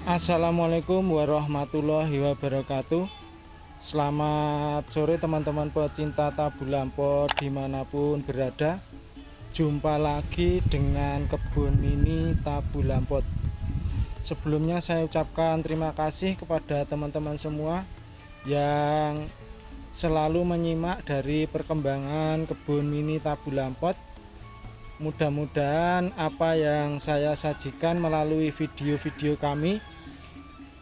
Assalamualaikum warahmatullahi wabarakatuh. Selamat sore teman-teman pecinta tabu lampot dimanapun berada. Jumpa lagi dengan kebun mini tabu lampot. Sebelumnya saya ucapkan terima kasih kepada teman-teman semua yang selalu menyimak dari perkembangan kebun mini tabu lampot. Mudah-mudahan apa yang saya sajikan melalui video-video kami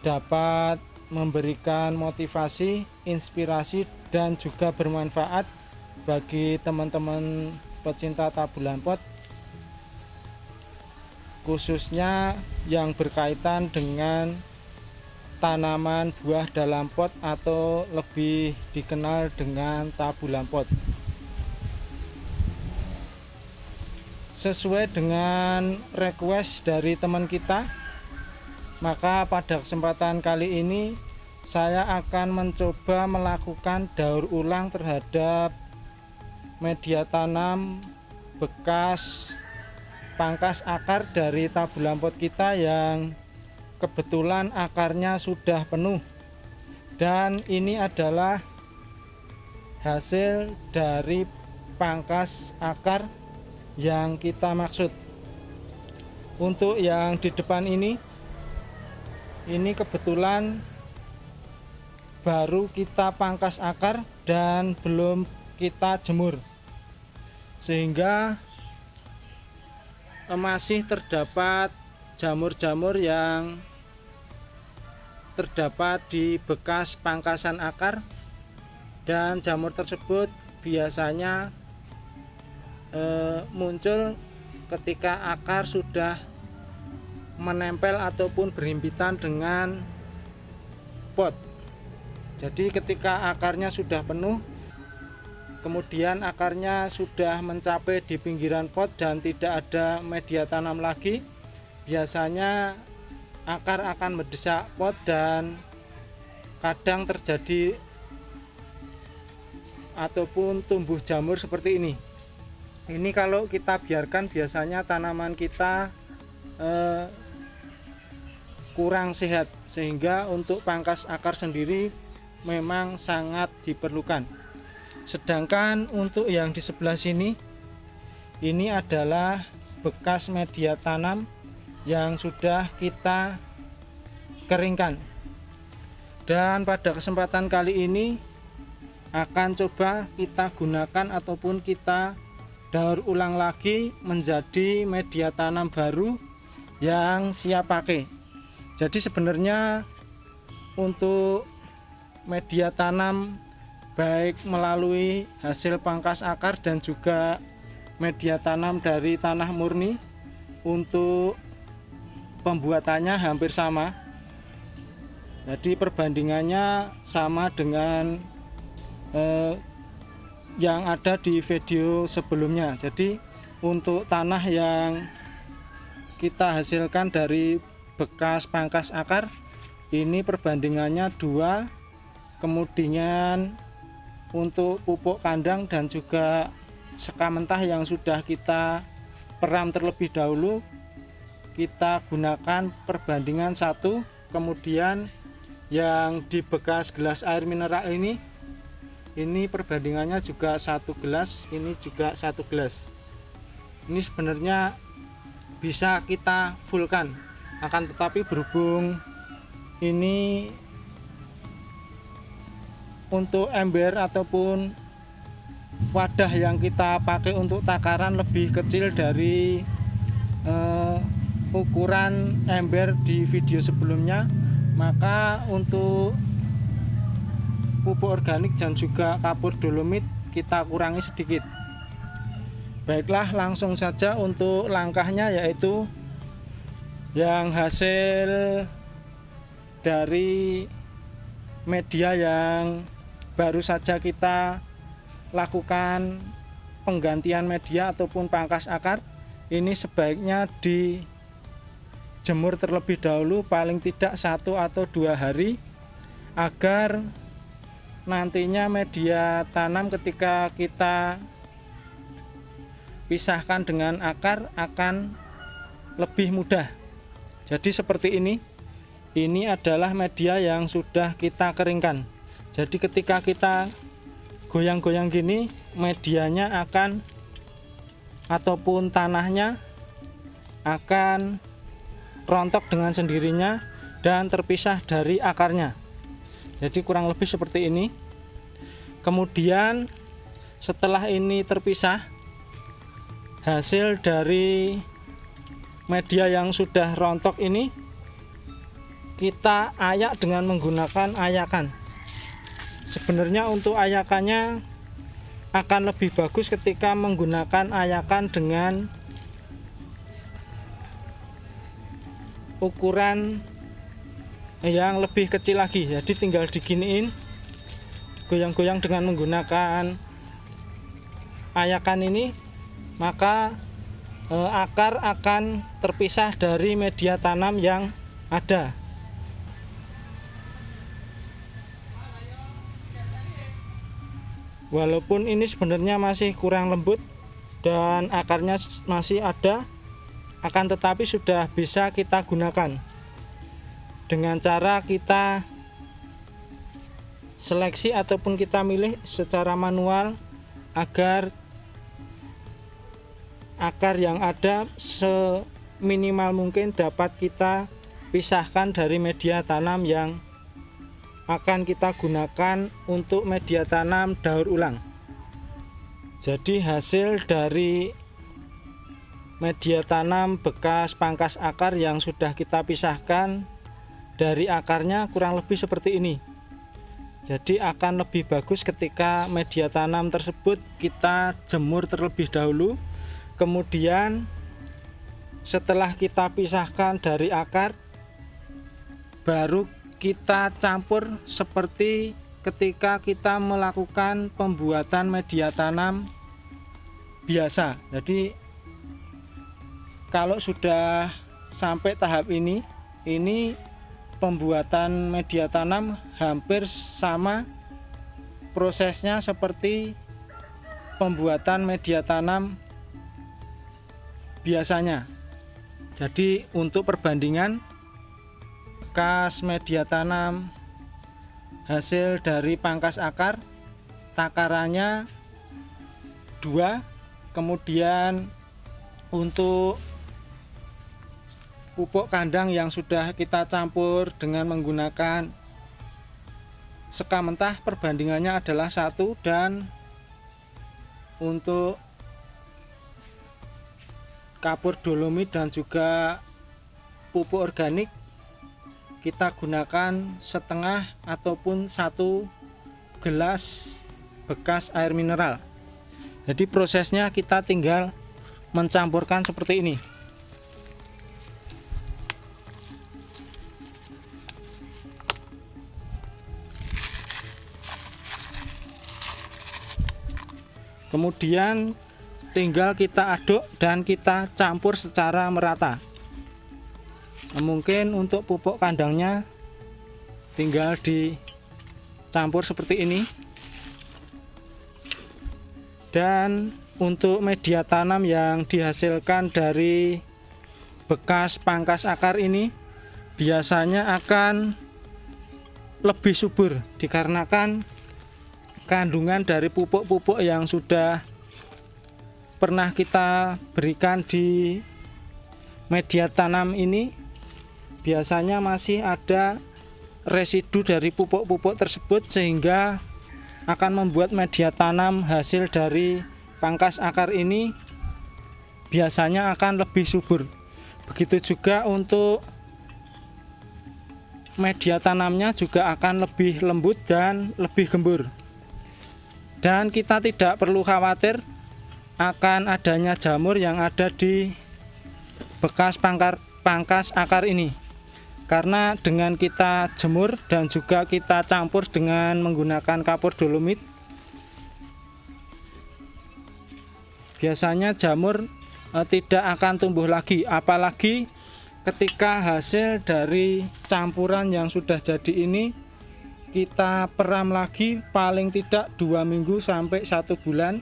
dapat memberikan motivasi, inspirasi, dan juga bermanfaat bagi teman-teman pecinta tabu lampot, khususnya yang berkaitan dengan tanaman buah dalam pot atau lebih dikenal dengan tabu lampot. Sesuai dengan request dari teman kita, maka pada kesempatan kali ini saya akan mencoba melakukan daur ulang terhadap media tanam bekas pangkas akar dari tabu lampot kita yang kebetulan akarnya sudah penuh, dan ini adalah hasil dari pangkas akar yang kita maksud. Untuk yang di depan ini kebetulan baru kita pangkas akar dan belum kita jemur, sehingga masih terdapat jamur-jamur yang terdapat di bekas pangkasan akar, dan jamur tersebut biasanya muncul ketika akar sudah menempel ataupun berhimpitan dengan pot. Jadi ketika akarnya sudah penuh, kemudian akarnya sudah mencapai di pinggiran pot dan tidak ada media tanam lagi, biasanya akar akan mendesak pot dan kadang terjadi ataupun tumbuh jamur seperti ini. Ini kalau kita biarkan biasanya tanaman kita kurang sehat, sehingga untuk pangkas akar sendiri memang sangat diperlukan. Sedangkan untuk yang di sebelah sini, ini adalah bekas media tanam yang sudah kita keringkan, dan pada kesempatan kali ini akan coba kita gunakan ataupun kita daur ulang lagi menjadi media tanam baru yang siap pakai. Jadi sebenarnya untuk media tanam baik melalui hasil pangkas akar dan juga media tanam dari tanah murni, untuk pembuatannya hampir sama. Jadi perbandingannya sama dengan yang ada di video sebelumnya. Jadi untuk tanah yang kita hasilkan dari bekas pangkas akar, ini perbandingannya 2. Kemudian untuk pupuk kandang dan juga sekam mentah yang sudah kita peram terlebih dahulu, kita gunakan perbandingan 1. Kemudian yang di bekas gelas air mineral ini perbandingannya juga 1 gelas, ini juga 1 gelas. Ini sebenarnya bisa kita fullkan, akan tetapi berhubung ini untuk ember ataupun wadah yang kita pakai untuk takaran lebih kecil dari ukuran ember di video sebelumnya, maka untuk pupuk organik dan juga kapur dolomit kita kurangi sedikit. Baiklah, langsung saja untuk langkahnya, yaitu yang hasil dari media yang baru saja kita lakukan penggantian media ataupun pangkas akar, ini sebaiknya dijemur terlebih dahulu, paling tidak 1 atau 2 hari, agar nantinya media tanam ketika kita pisahkan dengan akar akan lebih mudah. Jadi seperti ini, ini adalah media yang sudah kita keringkan. Jadi ketika kita goyang-goyang gini, medianya akan ataupun tanahnya akan rontok dengan sendirinya dan terpisah dari akarnya. Jadi kurang lebih seperti ini. Kemudian setelah ini terpisah, hasil dari media yang sudah rontok ini kita ayak dengan menggunakan ayakan. Sebenarnya untuk ayakannya akan lebih bagus ketika menggunakan ayakan dengan ukuran yang lebih kecil lagi. Jadi tinggal diginiin, goyang-goyang dengan menggunakan ayakan ini, maka akar akan terpisah dari media tanam yang ada. Walaupun ini sebenarnya masih kurang lembut dan akarnya masih ada, akan tetapi sudah bisa kita gunakan dengan cara kita seleksi ataupun kita milih secara manual agar akar yang ada seminimal mungkin dapat kita pisahkan dari media tanam yang akan kita gunakan untuk media tanam daur ulang. Jadi hasil dari media tanam bekas pangkas akar yang sudah kita pisahkan dari akarnya kurang lebih seperti ini. Jadi akan lebih bagus ketika media tanam tersebut kita jemur terlebih dahulu. Kemudian setelah kita pisahkan dari akar, baru kita campur seperti ketika kita melakukan pembuatan media tanam biasa. Jadi kalau sudah sampai tahap ini pembuatan media tanam hampir sama prosesnya seperti pembuatan media tanam biasanya. Jadi untuk perbandingan bekas media tanam hasil dari pangkas akar, takarannya 2. Kemudian untuk pupuk kandang yang sudah kita campur dengan menggunakan sekam mentah, perbandingannya adalah 1. Dan untuk kapur dolomit dan juga pupuk organik kita gunakan setengah ataupun 1 gelas bekas air mineral. Jadi prosesnya kita tinggal mencampurkan seperti ini. Kemudian tinggal kita aduk dan kita campur secara merata. Mungkin untuk pupuk kandangnya tinggal dicampur seperti ini. Dan untuk media tanam yang dihasilkan dari bekas pangkas akar ini biasanya akan lebih subur dikarenakan kandungan dari pupuk-pupuk yang sudah pernah kita berikan di media tanam ini biasanya masih ada residu dari pupuk-pupuk tersebut, sehingga akan membuat media tanam hasil dari pangkas akar ini biasanya akan lebih subur. Begitu juga untuk media tanamnya juga akan lebih lembut dan lebih gembur. Dan kita tidak perlu khawatir akan adanya jamur yang ada di bekas pangkas akar ini, karena dengan kita jemur dan juga kita campur dengan menggunakan kapur dolomit, biasanya jamur tidak akan tumbuh lagi. Apalagi ketika hasil dari campuran yang sudah jadi ini kita peram lagi paling tidak 2 minggu sampai 1 bulan,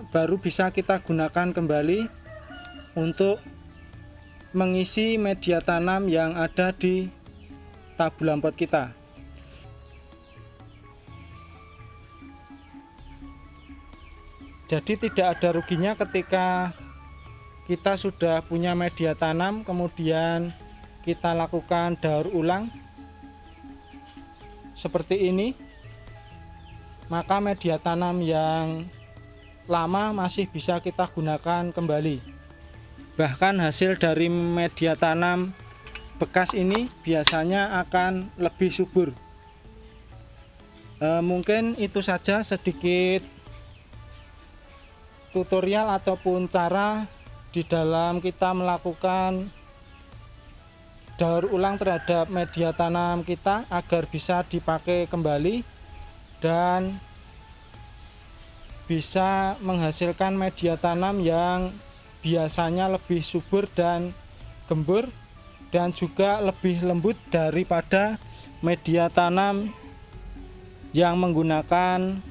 baru bisa kita gunakan kembali untuk mengisi media tanam yang ada di tabulam pot kita. Jadi tidak ada ruginya ketika kita sudah punya media tanam kemudian kita lakukan daur ulang seperti ini, maka media tanam yang lama masih bisa kita gunakan kembali. Bahkan hasil dari media tanam bekas ini biasanya akan lebih subur. Mungkin itu saja sedikit tutorial ataupun cara di dalam kita melakukan daur ulang terhadap media tanam kita agar bisa dipakai kembali dan bisa menghasilkan media tanam yang biasanya lebih subur dan gembur dan juga lebih lembut daripada media tanam yang menggunakan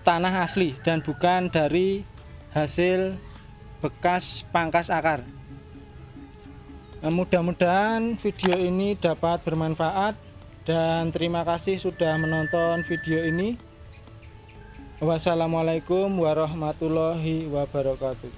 tanah asli dan bukan dari hasil bekas pangkas akar. Mudah-mudahan video ini dapat bermanfaat dan terima kasih sudah menonton video ini. Wassalamualaikum warahmatullahi wabarakatuh.